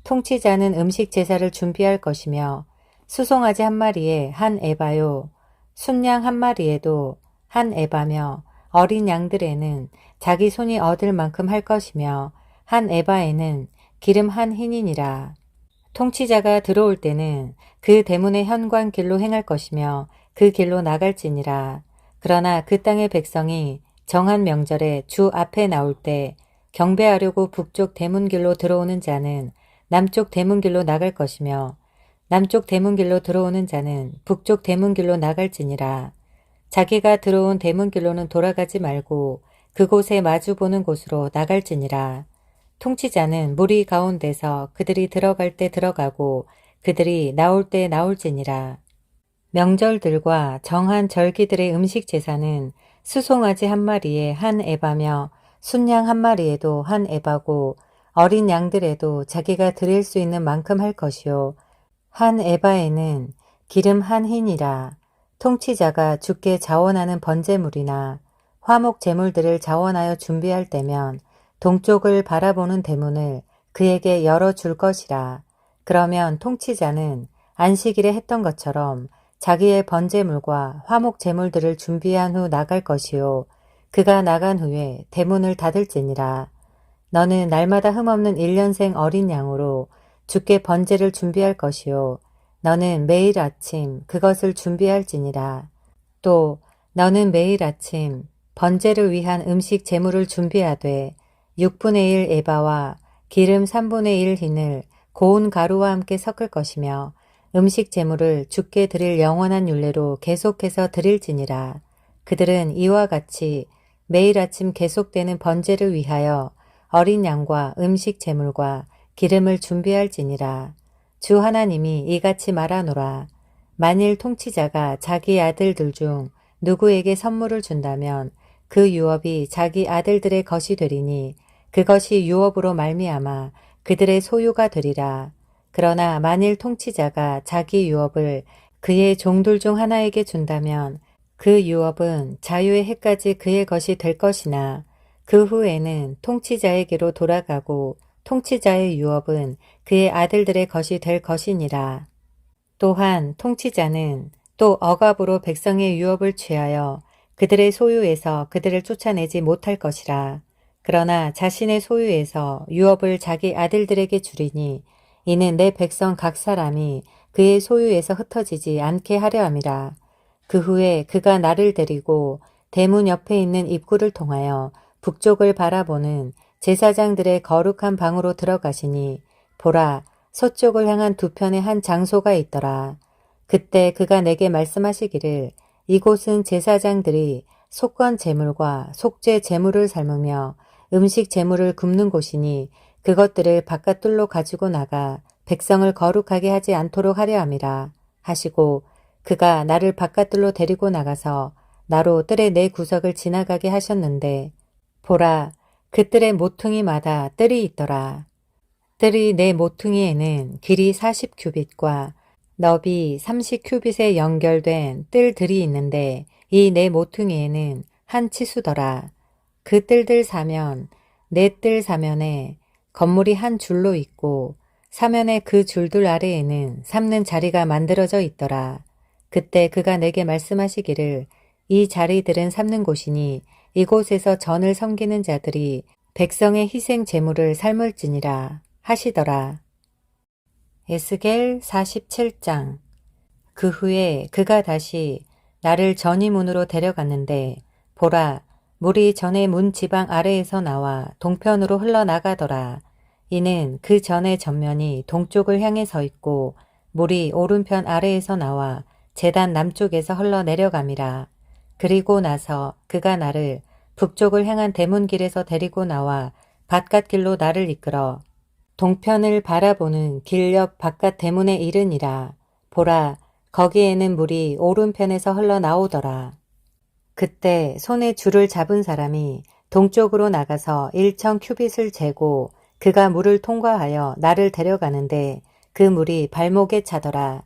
통치자는 음식 제사를 준비할 것이며 수송아지 1마리에 한 에바요 순양 1마리에도 한 에바며 어린 양들에는 자기 손이 얻을 만큼 할 것이며 한 에바에는 기름 한 흰이니라. 통치자가 들어올 때는 그 대문의 현관길로 행할 것이며 그 길로 나갈지니라. 그러나 그 땅의 백성이 정한 명절에 주 앞에 나올 때 경배하려고 북쪽 대문길로 들어오는 자는 남쪽 대문길로 나갈 것이며 남쪽 대문길로 들어오는 자는 북쪽 대문길로 나갈지니라. 자기가 들어온 대문길로는 돌아가지 말고 그곳에 마주보는 곳으로 나갈지니라. 통치자는 무리 가운데서 그들이 들어갈 때 들어가고 그들이 나올 때 나올지니라. 명절들과 정한 절기들의 음식 제사는 수송아지 1마리에 한 에바며 순양 1마리에도 한 에바고 어린 양들에도 자기가 드릴 수 있는 만큼 할 것이요 한 에바에는 기름 한 흰이라. 통치자가 주께 자원하는 번제물이나 화목 제물들을 자원하여 준비할 때면 동쪽을 바라보는 대문을 그에게 열어줄 것이라. 그러면 통치자는 안식일에 했던 것처럼 자기의 번제물과 화목 제물들을 준비한 후 나갈 것이요 그가 나간 후에 대문을 닫을지니라. 너는 날마다 흠없는 1년생 어린 양으로 주께 번제를 준비할 것이요 너는 매일 아침 그것을 준비할지니라. 또 너는 매일 아침 번제를 위한 음식 제물을 준비하되 6분의 1 에바와 기름 3분의 1 흰을 고운 가루와 함께 섞을 것이며 음식 제물을 주께 드릴 영원한 율례로 계속해서 드릴지니라. 그들은 이와 같이 매일 아침 계속되는 번제를 위하여 어린 양과 음식 제물과 기름을 준비할지니라. 주 하나님이 이같이 말하노라. 만일 통치자가 자기 아들들 중 누구에게 선물을 준다면 그 유업이 자기 아들들의 것이 되리니 그것이 유업으로 말미암아 그들의 소유가 되리라. 그러나 만일 통치자가 자기 유업을 그의 종들 중 하나에게 준다면 그 유업은 자유의 해까지 그의 것이 될 것이나 그 후에는 통치자에게로 돌아가고 통치자의 유업은 그의 아들들의 것이 될 것이니라. 또한 통치자는 또 억압으로 백성의 유업을 취하여 그들의 소유에서 그들을 쫓아내지 못할 것이라. 그러나 자신의 소유에서 유업을 자기 아들들에게 주리니 이는 내 백성 각 사람이 그의 소유에서 흩어지지 않게 하려 함이라. 그 후에 그가 나를 데리고 대문 옆에 있는 입구를 통하여 북쪽을 바라보는 제사장들의 거룩한 방으로 들어가시니 보라 서쪽을 향한 두 편의 한 장소가 있더라. 그때 그가 내게 말씀하시기를 이곳은 제사장들이 속건 제물과 속죄 제물을 삶으며 음식 제물을 굽는 곳이니 그것들을 바깥들로 가지고 나가 백성을 거룩하게 하지 않도록 하려 함이라 하시고 그가 나를 바깥들로 데리고 나가서 나로 뜰의 네 구석을 지나가게 하셨는데 보라 그 뜰의 모퉁이마다 뜰이 있더라. 뜰이 네 모퉁이에는 길이 40규빗과 너비 30규빗에 연결된 뜰들이 있는데 이 네 모퉁이에는 한 치수더라. 그 뜰들 사면 네 뜰 사면에 건물이 한 줄로 있고 사면의 그 줄들 아래에는 삼는 자리가 만들어져 있더라. 그때 그가 내게 말씀하시기를 이 자리들은 삼는 곳이니 이곳에서 전을 섬기는 자들이 백성의 희생 제물을 삶을지니라 하시더라. 에스겔 47장. 그 후에 그가 다시 나를 전이문으로 데려갔는데 보라 물이 전의 문 지방 아래에서 나와 동편으로 흘러나가더라. 이는 그 전의 전면이 동쪽을 향해 서 있고 물이 오른편 아래에서 나와 제단 남쪽에서 흘러내려감이라. 그리고 나서 그가 나를 북쪽을 향한 대문길에서 데리고 나와 바깥길로 나를 이끌어 동편을 바라보는 길 옆 바깥 대문에 이르니라. 보라 거기에는 물이 오른편에서 흘러나오더라. 그때 손에 줄을 잡은 사람이 동쪽으로 나가서 1000규빗을 재고 그가 물을 통과하여 나를 데려가는데 그 물이 발목에 차더라.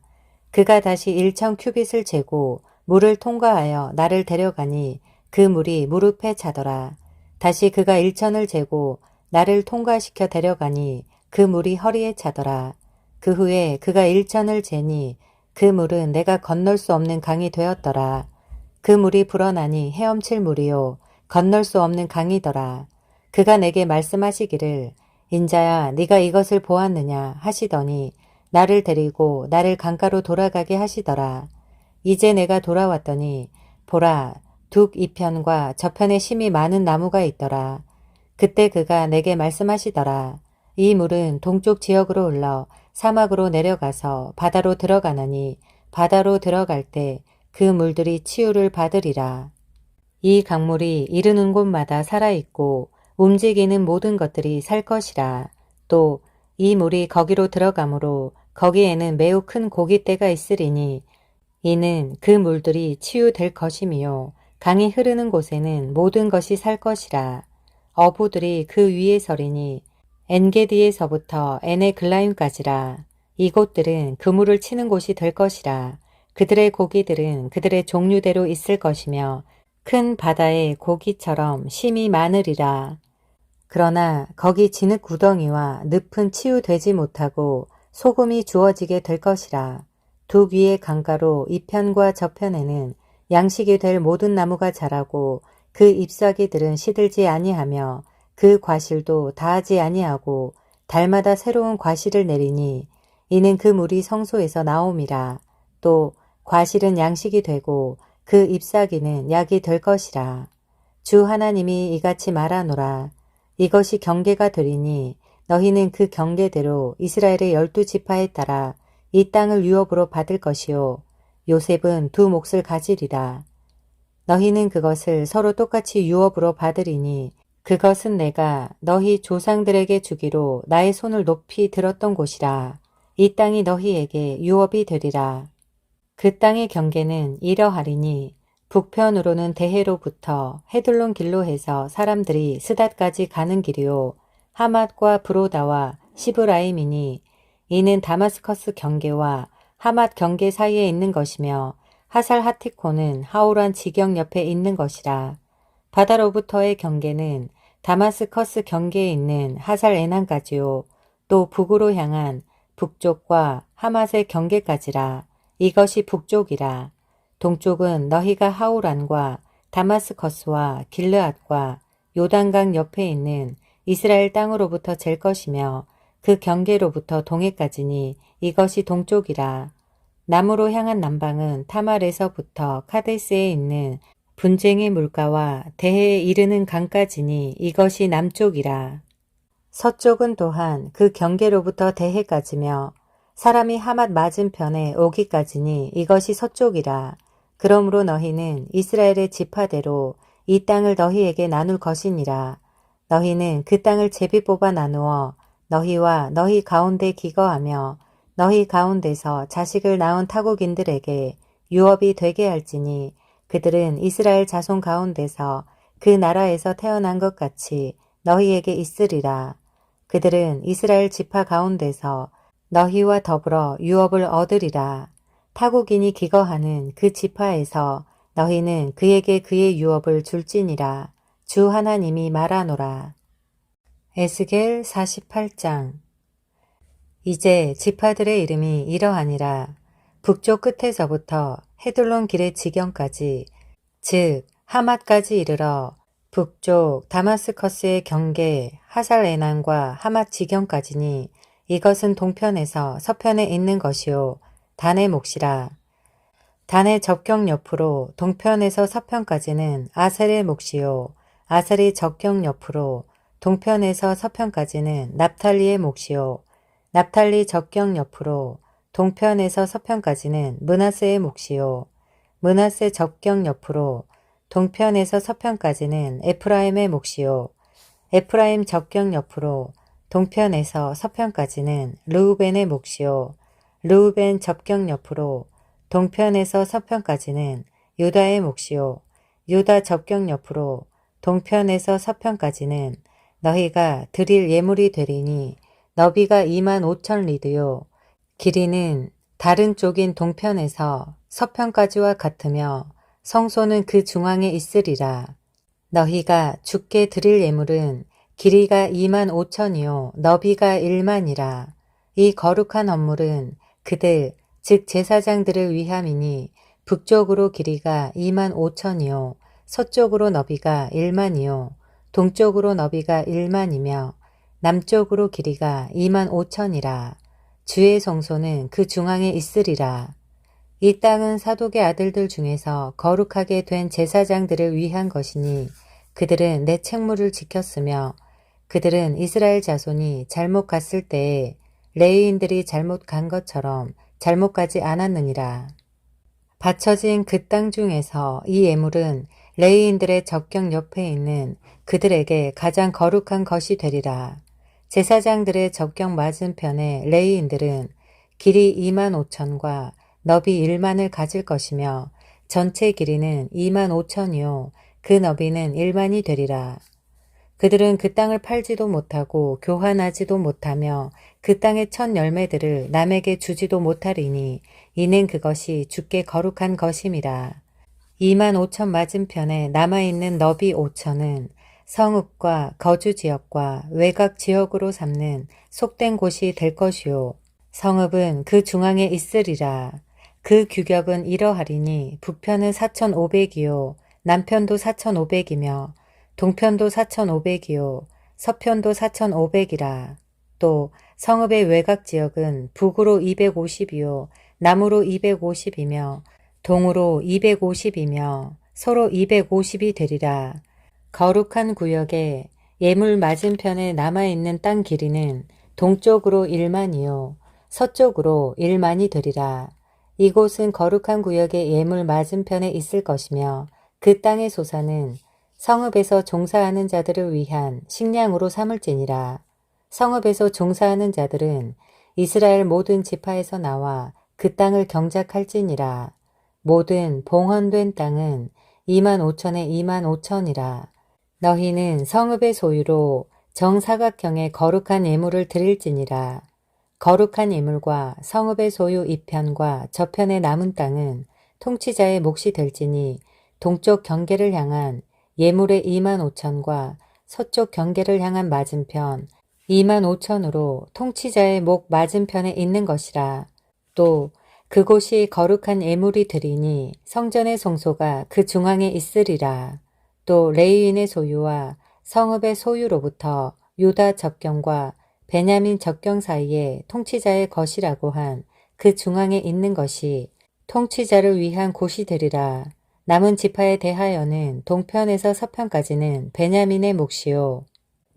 그가 다시 1000규빗을 재고 물을 통과하여 나를 데려가니 그 물이 무릎에 차더라. 다시 그가 1000을 재고 나를 통과시켜 데려가니 그 물이 허리에 차더라. 그 후에 그가 1000을 재니 그 물은 내가 건널 수 없는 강이 되었더라. 그 물이 불어나니 헤엄칠 물이요 건널 수 없는 강이더라. 그가 내게 말씀하시기를 인자야 네가 이것을 보았느냐 하시더니 나를 데리고 나를 강가로 돌아가게 하시더라. 이제 내가 돌아왔더니 보라 둑 이편과 저편에 심이 많은 나무가 있더라. 그때 그가 내게 말씀하시더라. 이 물은 동쪽 지역으로 흘러 사막으로 내려가서 바다로 들어가나니 바다로 들어갈 때 그 물들이 치유를 받으리라. 이 강물이 이르는 곳마다 살아있고 움직이는 모든 것들이 살 것이라. 또 이 물이 거기로 들어가므로 거기에는 매우 큰 고깃대가 있으리니 이는 그 물들이 치유될 것이며 강이 흐르는 곳에는 모든 것이 살 것이라. 어부들이 그 위에 서리니 엔게디에서부터 에네글라임까지라. 이곳들은 그물을 치는 곳이 될 것이라. 그들의 고기들은 그들의 종류대로 있을 것이며 큰 바다의 고기처럼 심이 많으리라. 그러나 거기 진흙 구덩이와 늪은 치유되지 못하고 소금이 주어지게 될 것이라. 둑 위의 강가로 이편과 저편에는 양식이 될 모든 나무가 자라고 그 잎사귀들은 시들지 아니하며 그 과실도 다하지 아니하고 달마다 새로운 과실을 내리니 이는 그 물이 성소에서 나옴이라. 또 과실은 양식이 되고 그 잎사귀는 약이 될 것이라. 주 하나님이 이같이 말하노라. 이것이 경계가 되리니 너희는 그 경계대로 이스라엘의 12지파에 따라 이 땅을 유업으로 받을 것이요 요셉은 두 몫을 가지리라. 너희는 그것을 서로 똑같이 유업으로 받으리니 그것은 내가 너희 조상들에게 주기로 나의 손을 높이 들었던 곳이라. 이 땅이 너희에게 유업이 되리라. 그 땅의 경계는 이러하리니 북편으로는 대해로부터 헤들론 길로 해서 사람들이 스닷까지 가는 길이요 하맛과 브로다와 시브라임이니 이는 다마스커스 경계와 하맛 경계 사이에 있는 것이며 하살 하티코는 하오란 지경 옆에 있는 것이라. 바다로부터의 경계는 다마스커스 경계에 있는 하살 에난까지요 또 북으로 향한 북쪽과 하맛의 경계까지라. 이것이 북쪽이라. 동쪽은 너희가 하오란과 다마스커스와 길르앗과 요단강 옆에 있는 이스라엘 땅으로부터 잴 것이며 그 경계로부터 동해까지니 이것이 동쪽이라. 남으로 향한 남방은 타말에서부터 카데스에 있는 분쟁의 물가와 대해에 이르는 강까지니 이것이 남쪽이라. 서쪽은 또한 그 경계로부터 대해까지며 사람이 하맛 맞은편에 오기까지니 이것이 서쪽이라. 그러므로 너희는 이스라엘의 지파대로 이 땅을 너희에게 나눌 것이니라. 너희는 그 땅을 제비 뽑아 나누어 너희와 너희 가운데 기거하며 너희 가운데서 자식을 낳은 타국인들에게 유업이 되게 할지니 그들은 이스라엘 자손 가운데서 그 나라에서 태어난 것 같이 너희에게 있으리라. 그들은 이스라엘 지파 가운데서 너희와 더불어 유업을 얻으리라. 타국인이 기거하는 그 지파에서 너희는 그에게 그의 유업을 줄지니라. 주 하나님이 말하노라. 에스겔 48장. 이제 지파들의 이름이 이러하니라. 북쪽 끝에서부터 헤들론 길의 지경까지, 즉 하맛까지 이르러 북쪽 다마스커스의 경계 하살에난과 하맛 지경까지니 이것은 동편에서 서편에 있는 것이요 단의 몫이라. 단의 접경 옆으로 동편에서 서편까지는 아셀의 몫이요 아셀의 접경 옆으로 동편에서 서편까지는 납탈리의 몫이요 납탈리 접경 옆으로 동편에서 서편까지는 므낫세의 몫이요 므낫세 접경 옆으로 동편에서 서편까지는 에프라임의 몫이요 에프라임 접경 옆으로 동편에서 서편까지는 르우벤의 몫이요 르우벤 접경 옆으로 동편에서 서편까지는 유다의 몫이요 유다 접경 옆으로 동편에서 서편까지는 너희가 드릴 예물이 되리니 너비가 25,000리드요 길이는 다른 쪽인 동편에서 서편까지와 같으며 성소는 그 중앙에 있으리라. 너희가 주께 드릴 예물은 길이가 25,000이요 너비가 1만이라. 이 거룩한 헌물은 그들 즉 제사장들을 위함이니 북쪽으로 길이가 25,000이요 서쪽으로 너비가 1만이요 동쪽으로 너비가 1만이며 남쪽으로 길이가 25,000이라. 주의 성소는 그 중앙에 있으리라. 이 땅은 사독의 아들들 중에서 거룩하게 된 제사장들을 위한 것이니 그들은 내 책무를 지켰으며 그들은 이스라엘 자손이 잘못 갔을 때에 레위인들이 잘못 간 것처럼 잘못 가지 않았느니라. 바쳐진 그 땅 중에서 이 예물은 레위인들의 적경 옆에 있는 그들에게 가장 거룩한 것이 되리라. 제사장들의 적경 맞은편에 레위인들은 길이 25,000과 너비 1만을 가질 것이며 전체 길이는 25,000이요 그 너비는 1만이 되리라. 그들은 그 땅을 팔지도 못하고 교환하지도 못하며 그 땅의 첫 열매들을 남에게 주지도 못하리니 이는 그것이 주께 거룩한 것임이라. 25,000 맞은편에 남아있는 너비 5,000은 성읍과 거주지역과 외곽지역으로 삼는 속된 곳이 될 것이요 성읍은 그 중앙에 있으리라. 그 규격은 이러하리니 북편은 4,500이요 남편도 4,500이며 동편도 4,500이요 서편도 4,500이라. 또 성읍의 외곽지역은 북으로 250이요 남으로 250이며 동으로 250이며 서로 250이 되리라. 거룩한 구역에 예물 맞은편에 남아있는 땅 길이는 동쪽으로 1만이요 서쪽으로 1만이 되리라. 이곳은 거룩한 구역의 예물 맞은편에 있을 것이며 그 땅의 소산은 성읍에서 종사하는 자들을 위한 식량으로 삼을지니라. 성읍에서 종사하는 자들은 이스라엘 모든 지파에서 나와 그 땅을 경작할지니라. 모든 봉헌된 땅은 25,000에 25,000이라. 너희는 성읍의 소유로 정사각형의 거룩한 예물을 드릴지니라. 거룩한 예물과 성읍의 소유 이편과 저편의 남은 땅은 통치자의 몫이 될지니 동쪽 경계를 향한 예물의 25,000과 서쪽 경계를 향한 맞은편 25,000으로 통치자의 목 맞은편에 있는 것이라. 또 그곳이 거룩한 예물이 되리니 성전의 성소가 그 중앙에 있으리라. 또 레위인의 소유와 성읍의 소유로부터 유다 접경과 베냐민 접경 사이에 통치자의 것이라고 한 그 중앙에 있는 것이 통치자를 위한 곳이 되리라. 남은 지파에 대하여는 동편에서 서편까지는 베냐민의 몫이요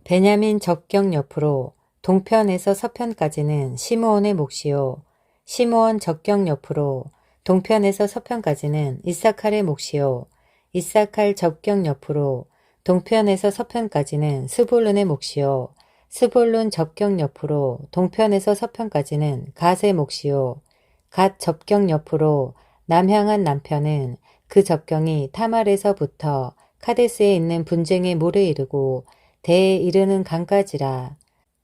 베냐민 접경 옆으로 동편에서 서편까지는 시므온의 몫이요 시므온 적경 옆으로 동편에서 서편까지는 이사칼의 몫이요. 이사칼 적경 옆으로 동편에서 서편까지는 스불룬의 몫이요. 스불룬 접경 옆으로 동편에서 서편까지는 갓의 몫이요. 갓 접경 옆으로 남향한 남편은 그 접경이 타말에서부터 카데스에 있는 분쟁의 물에 이르고 대에 이르는 강까지라.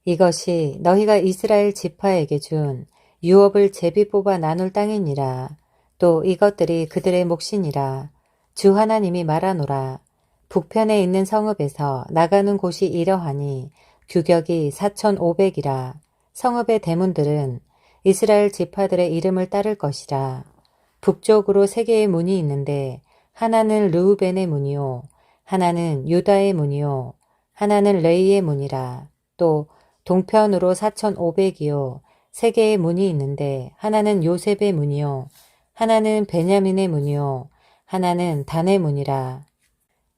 이것이 너희가 이스라엘 지파에게 준 유업을 제비 뽑아 나눌 땅이니라. 또 이것들이 그들의 몫이니라. 주 하나님이 말하노라. 북편에 있는 성읍에서 나가는 곳이 이러하니 규격이 4,500이라. 성읍의 대문들은 이스라엘 지파들의 이름을 따를 것이라. 북쪽으로 3개의 문이 있는데 하나는 르우벤의 문이요, 하나는 유다의 문이요, 하나는 레이의 문이라. 또 동편으로 4,500이요 3개의 문이 있는데 하나는 요셉의 문이요, 하나는 베냐민의 문이요, 하나는 단의 문이라.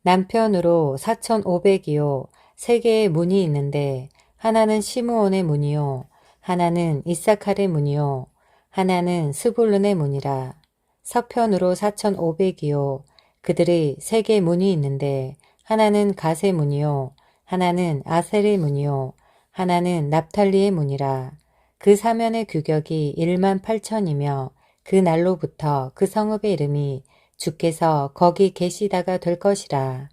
남편으로 4,500이요 3개의 문이 있는데 하나는 시므온의 문이요, 하나는 이사칼의 문이요, 하나는 스불룬의 문이라. 서편으로 4,500이요 그들이 3개 문이 있는데 하나는 갓의 문이요, 하나는 아셀의 문이요, 하나는 납탈리의 문이라. 그 사면의 규격이 18,000이며 그 날로부터 그 성읍의 이름이 주께서 거기 계시다가 될 것이라.